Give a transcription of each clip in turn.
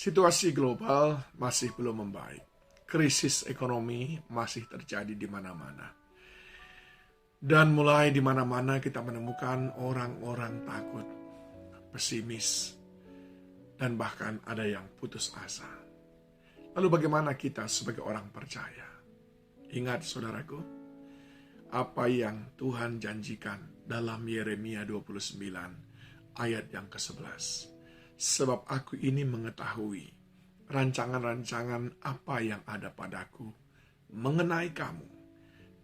Situasi global masih belum membaik. Krisis ekonomi masih terjadi di mana-mana. Dan mulai di mana-mana kita menemukan orang-orang takut, pesimis, dan bahkan ada yang putus asa. Lalu bagaimana kita sebagai orang percaya? Ingat saudaraku, apa yang Tuhan janjikan dalam Yeremia 29 ayat yang ke-11. Sebab aku ini mengetahui rancangan-rancangan apa yang ada padaku mengenai kamu.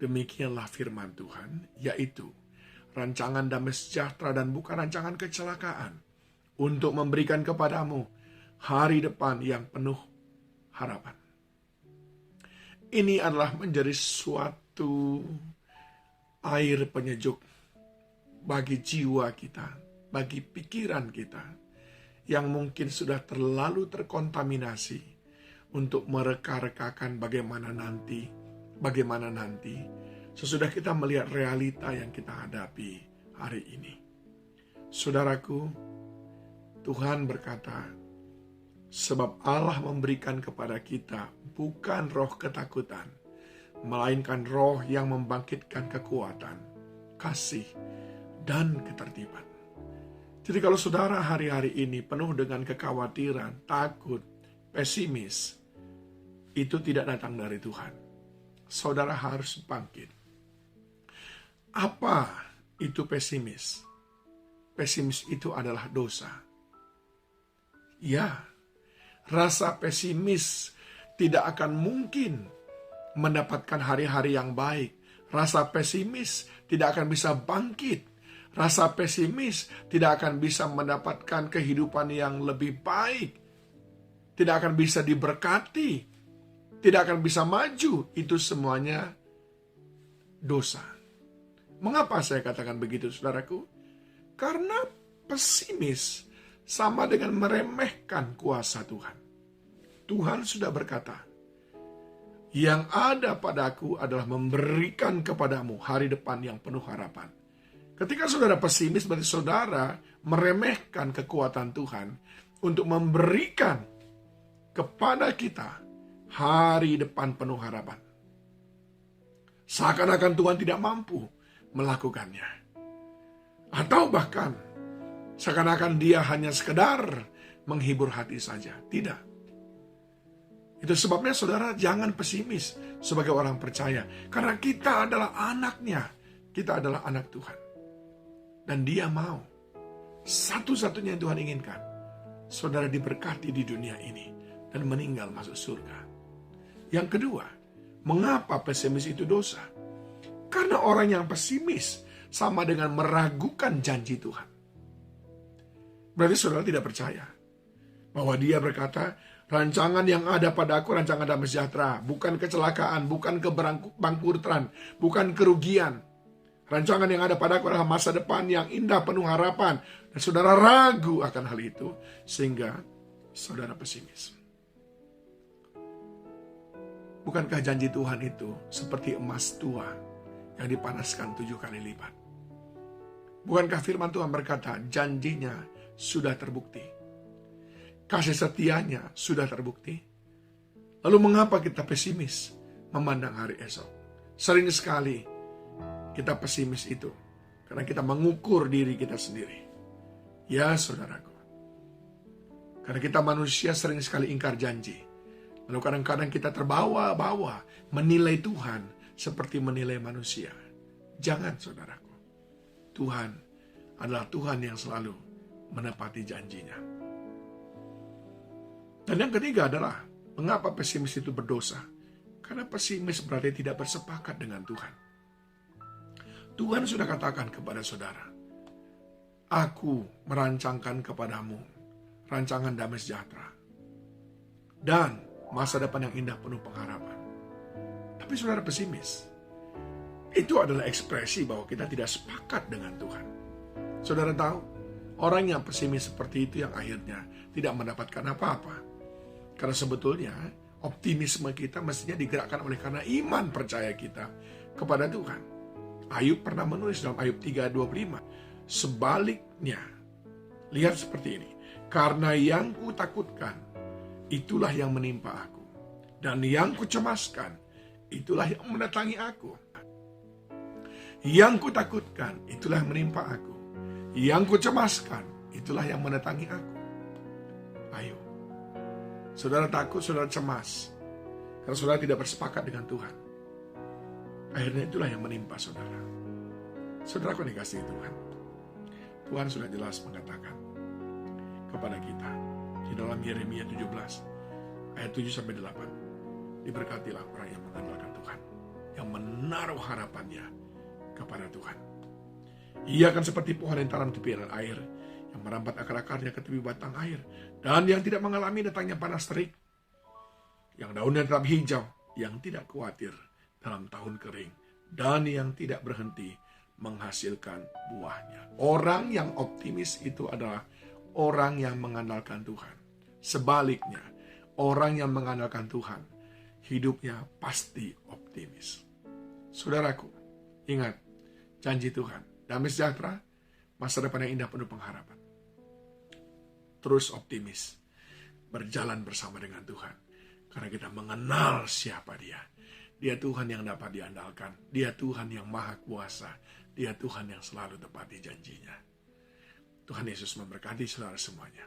Demikianlah firman Tuhan, yaitu rancangan damai sejahtera dan bukan rancangan kecelakaan, untuk memberikan kepadamu hari depan yang penuh harapan. Ini adalah menjadi suatu air penyejuk bagi jiwa kita, bagi pikiran kita, yang mungkin sudah terlalu terkontaminasi untuk mereka-rekakan bagaimana nanti, sesudah kita melihat realita yang kita hadapi hari ini. Saudaraku, Tuhan berkata, sebab Allah memberikan kepada kita bukan roh ketakutan, melainkan roh yang membangkitkan kekuatan, kasih, dan ketertiban. Jadi kalau saudara hari-hari ini penuh dengan kekhawatiran, takut, pesimis, itu tidak datang dari Tuhan. Saudara harus bangkit. Apa itu pesimis? Pesimis itu adalah dosa. Ya, rasa pesimis tidak akan mungkin mendapatkan hari-hari yang baik. Rasa pesimis tidak akan bisa bangkit. Rasa pesimis tidak akan bisa mendapatkan kehidupan yang lebih baik. Tidak akan bisa diberkati. Tidak akan bisa maju. Itu semuanya dosa. Mengapa saya katakan begitu, saudaraku? Karena pesimis sama dengan meremehkan kuasa Tuhan. Tuhan sudah berkata, yang ada padaku adalah memberikan kepadamu hari depan yang penuh harapan. Ketika saudara pesimis, berarti saudara meremehkan kekuatan Tuhan untuk memberikan kepada kita hari depan penuh harapan. Seakan-akan Tuhan tidak mampu melakukannya. Atau bahkan seakan-akan dia hanya sekedar menghibur hati saja. Tidak. Itu sebabnya saudara jangan pesimis sebagai orang percaya. Karena kita adalah anaknya. Kita adalah anak Tuhan. Dan dia mau. Satu-satunya yang Tuhan inginkan. Saudara diberkati di dunia ini. Dan meninggal masuk surga. Yang kedua, mengapa pesimis itu dosa? Karena orang yang pesimis sama dengan meragukan janji Tuhan. Berarti saudara tidak percaya. Bahwa dia berkata, rancangan yang ada padaku, rancangan damai sejahtera. Bukan kecelakaan, bukan kebangkrutan, bukan kerugian. Rancangan yang ada padaku adalah masa depan yang indah penuh harapan. Dan saudara ragu akan hal itu. Sehingga saudara pesimis. Bukankah janji Tuhan itu seperti emas tua yang dipanaskan 7 kali lipat? Bukankah firman Tuhan berkata janjinya sudah terbukti? Kasih setianya sudah terbukti? Lalu mengapa kita pesimis memandang hari esok? Sering sekali kita pesimis itu karena kita mengukur diri kita sendiri. Ya saudaraku, karena kita manusia sering sekali ingkar janji. Lalu kadang-kadang kita terbawa-bawa menilai Tuhan seperti menilai manusia. Jangan saudaraku. Tuhan adalah Tuhan yang selalu menepati janjinya. Dan yang ketiga adalah mengapa pesimis itu berdosa? Karena pesimis berarti tidak bersepakat dengan Tuhan. Tuhan sudah katakan kepada saudara, aku merancangkan kepadamu rancangan damai sejahtera dan masa depan yang indah penuh pengharapan. Tapi saudara pesimis. Itu adalah ekspresi bahwa kita tidak sepakat dengan Tuhan. Saudara tahu, orang yang pesimis seperti itu yang akhirnya tidak mendapatkan apa-apa. Karena sebetulnya optimisme kita mestinya digerakkan oleh karena iman percaya kita kepada Tuhan. Ayub pernah menulis dalam Ayub 3:25. Sebaliknya, lihat seperti ini. Karena yang kutakutkan itulah yang menimpa aku. Dan yang kucemaskan, itulah yang mendatangi aku. Yang kutakutkan, itulah yang menimpa aku. Yang kucemaskan, itulah yang mendatangi aku. Ayo, saudara takut, saudara cemas, karena saudara tidak bersepakat dengan Tuhan. Akhirnya itulah yang menimpa saudara. Saudara aku dikasihi Tuhan. Tuhan sudah jelas mengatakan kepada kita di dalam Yeremia 17 ayat 7-8. Diberkatilah orang yang mengandalkan Tuhan, yang menaruh harapannya kepada Tuhan. Ia akan seperti pohon yang tanam tepi air, yang merambat akar-akarnya ke tepi batang air, dan yang tidak mengalami datangnya panas terik, yang daunnya tetap hijau, yang tidak khawatir dalam tahun kering, dan yang tidak berhenti menghasilkan buahnya. Orang yang optimis itu adalah orang yang mengandalkan Tuhan. Sebaliknya, orang yang mengandalkan Tuhan, hidupnya pasti optimis. Saudaraku, ingat janji Tuhan, damai sejahtera, masa depan yang indah penuh pengharapan. Terus optimis, berjalan bersama dengan Tuhan, karena kita mengenal siapa Dia. Dia Tuhan yang dapat diandalkan, Dia Tuhan yang maha kuasa, Dia Tuhan yang selalu tepati janjinya. Tuhan Yesus memberkati saudara semuanya.